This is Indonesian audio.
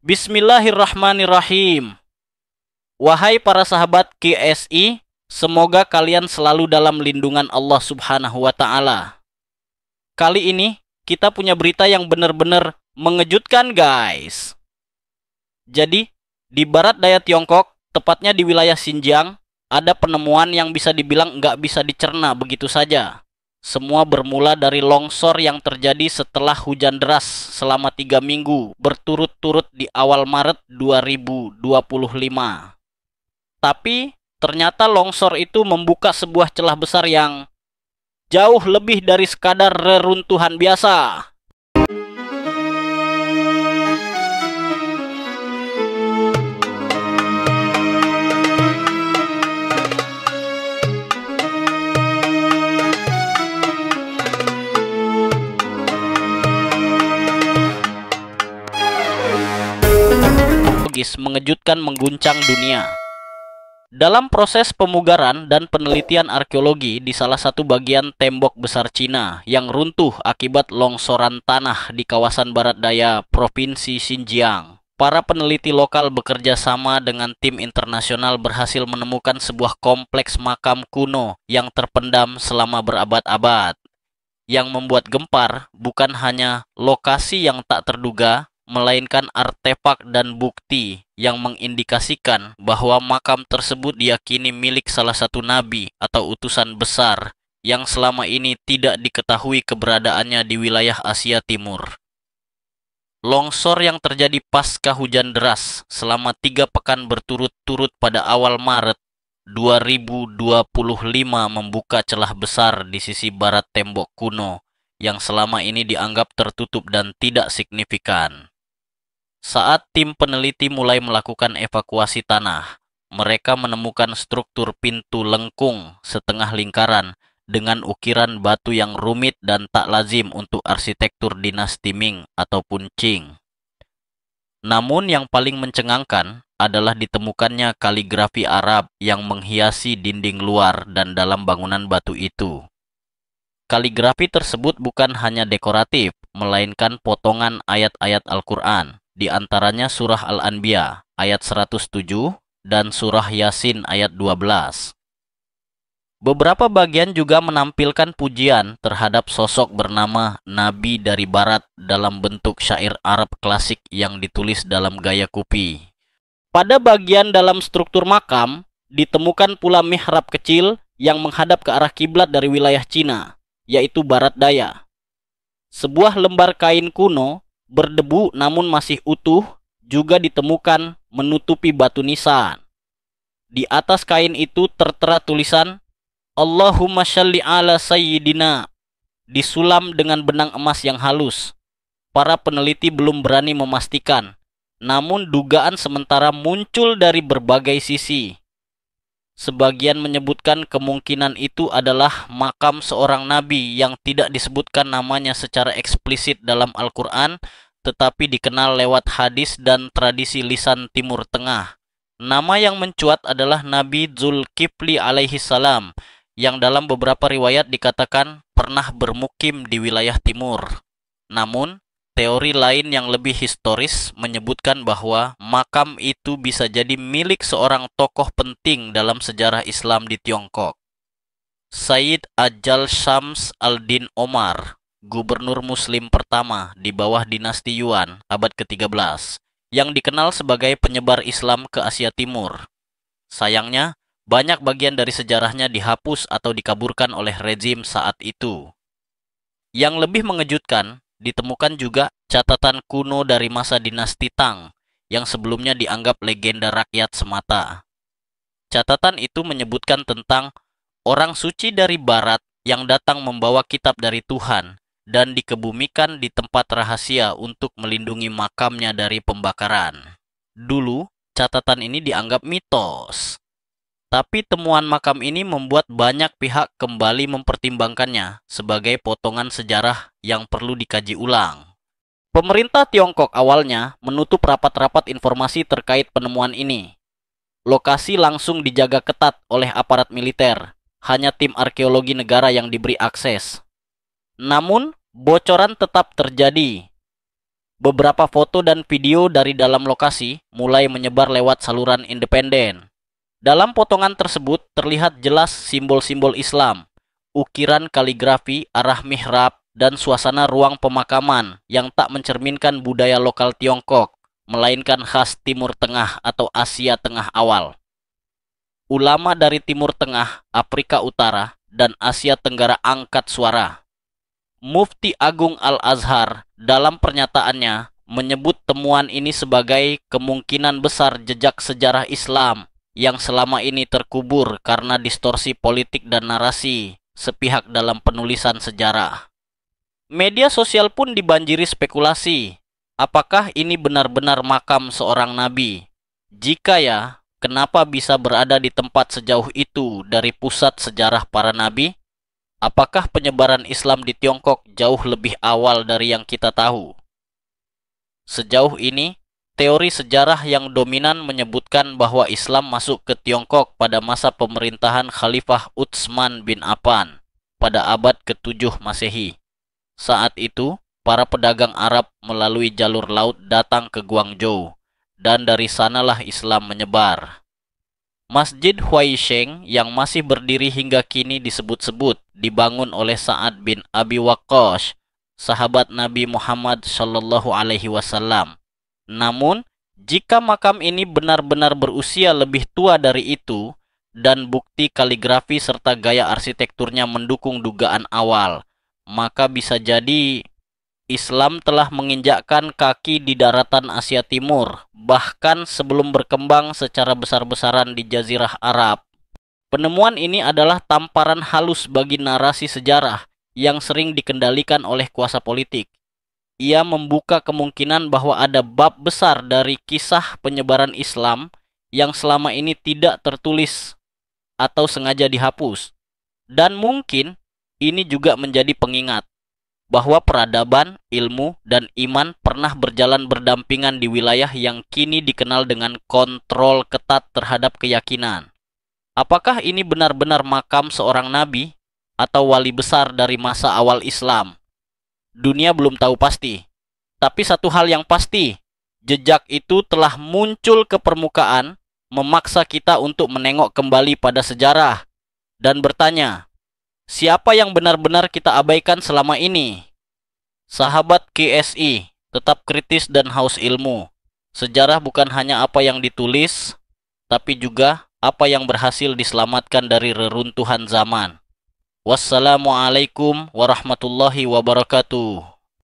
Bismillahirrahmanirrahim. Wahai para sahabat QSI, semoga kalian selalu dalam lindungan Allah Subhanahu wa Ta'ala. Kali ini kita punya berita yang benar-benar mengejutkan, guys. Jadi, di barat daya Tiongkok, tepatnya di wilayah Xinjiang, ada penemuan yang bisa dibilang nggak bisa dicerna begitu saja. Semua bermula dari longsor yang terjadi setelah hujan deras selama 3 minggu berturut-turut di awal Maret 2025. Tapi ternyata longsor itu membuka sebuah celah besar yang jauh lebih dari sekadar reruntuhan biasa. Mengejutkan, mengguncang dunia. Dalam proses pemugaran dan penelitian arkeologi di salah satu bagian tembok besar Cina yang runtuh akibat longsoran tanah di kawasan barat daya Provinsi Xinjiang, para peneliti lokal bekerja sama dengan tim internasional berhasil menemukan sebuah kompleks makam kuno yang terpendam selama berabad-abad. Yang membuat gempar bukan hanya lokasi yang tak terduga, melainkan artefak dan bukti yang mengindikasikan bahwa makam tersebut diyakini milik salah satu nabi atau utusan besar yang selama ini tidak diketahui keberadaannya di wilayah Asia Timur. Longsor yang terjadi pasca hujan deras selama 3 pekan berturut-turut pada awal Maret 2025 membuka celah besar di sisi barat tembok kuno yang selama ini dianggap tertutup dan tidak signifikan. Saat tim peneliti mulai melakukan evakuasi tanah, mereka menemukan struktur pintu lengkung setengah lingkaran dengan ukiran batu yang rumit dan tak lazim untuk arsitektur dinasti Ming ataupun Qing. Namun yang paling mencengangkan adalah ditemukannya kaligrafi Arab yang menghiasi dinding luar dan dalam bangunan batu itu. Kaligrafi tersebut bukan hanya dekoratif, melainkan potongan ayat-ayat Al-Quran, di antaranya surah Al-Anbiya ayat 107 dan surah Yasin ayat 12. Beberapa bagian juga menampilkan pujian terhadap sosok bernama Nabi dari Barat dalam bentuk syair Arab klasik yang ditulis dalam gaya kupi. Pada bagian dalam struktur makam, ditemukan pula mihrab kecil yang menghadap ke arah kiblat dari wilayah Cina, yaitu barat daya. Sebuah lembar kain kuno berdebu namun masih utuh juga ditemukan menutupi batu nisan. Di atas kain itu tertera tulisan Allahumma shalli ala sayyidina, disulam dengan benang emas yang halus. Para peneliti belum berani memastikan, namun dugaan sementara muncul dari berbagai sisi. Sebagian menyebutkan kemungkinan itu adalah makam seorang nabi yang tidak disebutkan namanya secara eksplisit dalam Al-Quran, tetapi dikenal lewat hadis dan tradisi lisan Timur Tengah. Nama yang mencuat adalah Nabi Zulkifli alaihi salam, yang dalam beberapa riwayat dikatakan pernah bermukim di wilayah timur. Namun, teori lain yang lebih historis menyebutkan bahwa makam itu bisa jadi milik seorang tokoh penting dalam sejarah Islam di Tiongkok. Sayyid Ajal Syams al-Din Omar, gubernur muslim pertama di bawah dinasti Yuan abad ke-13, yang dikenal sebagai penyebar Islam ke Asia Timur. Sayangnya, banyak bagian dari sejarahnya dihapus atau dikaburkan oleh rezim saat itu. Yang lebih mengejutkan, ditemukan juga catatan kuno dari masa dinasti Tang yang sebelumnya dianggap legenda rakyat semata. Catatan itu menyebutkan tentang orang suci dari barat yang datang membawa kitab dari Tuhan dan dikebumikan di tempat rahasia untuk melindungi makamnya dari pembakaran. Dulu, catatan ini dianggap mitos. Tapi temuan makam ini membuat banyak pihak kembali mempertimbangkannya sebagai potongan sejarah yang perlu dikaji ulang. Pemerintah Tiongkok awalnya menutup rapat-rapat informasi terkait penemuan ini. Lokasi langsung dijaga ketat oleh aparat militer, hanya tim arkeologi negara yang diberi akses. Namun, bocoran tetap terjadi. Beberapa foto dan video dari dalam lokasi mulai menyebar lewat saluran independen. Dalam potongan tersebut terlihat jelas simbol-simbol Islam, ukiran kaligrafi arah mihrab, dan suasana ruang pemakaman yang tak mencerminkan budaya lokal Tiongkok, melainkan khas Timur Tengah atau Asia Tengah awal. Ulama dari Timur Tengah, Afrika Utara, dan Asia Tenggara angkat suara. Mufti Agung Al-Azhar dalam pernyataannya menyebut temuan ini sebagai kemungkinan besar jejak sejarah Islam yang selama ini terkubur karena distorsi politik dan narasi sepihak dalam penulisan sejarah. Media sosial pun dibanjiri spekulasi. Apakah ini benar-benar makam seorang nabi? Jika ya, kenapa bisa berada di tempat sejauh itu dari pusat sejarah para nabi? Apakah penyebaran Islam di Tiongkok jauh lebih awal dari yang kita tahu? Sejauh ini, teori sejarah yang dominan menyebutkan bahwa Islam masuk ke Tiongkok pada masa pemerintahan Khalifah Utsman bin Affan pada abad ke-7 Masehi. Saat itu, para pedagang Arab melalui jalur laut datang ke Guangzhou, dan dari sanalah Islam menyebar. Masjid Huaisheng yang masih berdiri hingga kini disebut-sebut dibangun oleh Sa'ad bin Abi Waqqas, sahabat Nabi Muhammad Shallallahu Alaihi Wasallam. Namun, jika makam ini benar-benar berusia lebih tua dari itu, dan bukti kaligrafi serta gaya arsitekturnya mendukung dugaan awal, maka bisa jadi Islam telah menginjakkan kaki di daratan Asia Timur, bahkan sebelum berkembang secara besar-besaran di Jazirah Arab. Penemuan ini adalah tamparan halus bagi narasi sejarah yang sering dikendalikan oleh kuasa politik. Ia membuka kemungkinan bahwa ada bab besar dari kisah penyebaran Islam yang selama ini tidak tertulis atau sengaja dihapus. Dan mungkin ini juga menjadi pengingat bahwa peradaban, ilmu, dan iman pernah berjalan berdampingan di wilayah yang kini dikenal dengan kontrol ketat terhadap keyakinan. Apakah ini benar-benar makam seorang nabi atau wali besar dari masa awal Islam? Dunia belum tahu pasti. Tapi satu hal yang pasti, jejak itu telah muncul ke permukaan, memaksa kita untuk menengok kembali pada sejarah dan bertanya, siapa yang benar-benar kita abaikan selama ini? Sahabat KSI, tetap kritis dan haus ilmu. Sejarah bukan hanya apa yang ditulis, tapi juga apa yang berhasil diselamatkan dari reruntuhan zaman. Wassalamualaikum warahmatullahi wabarakatuh.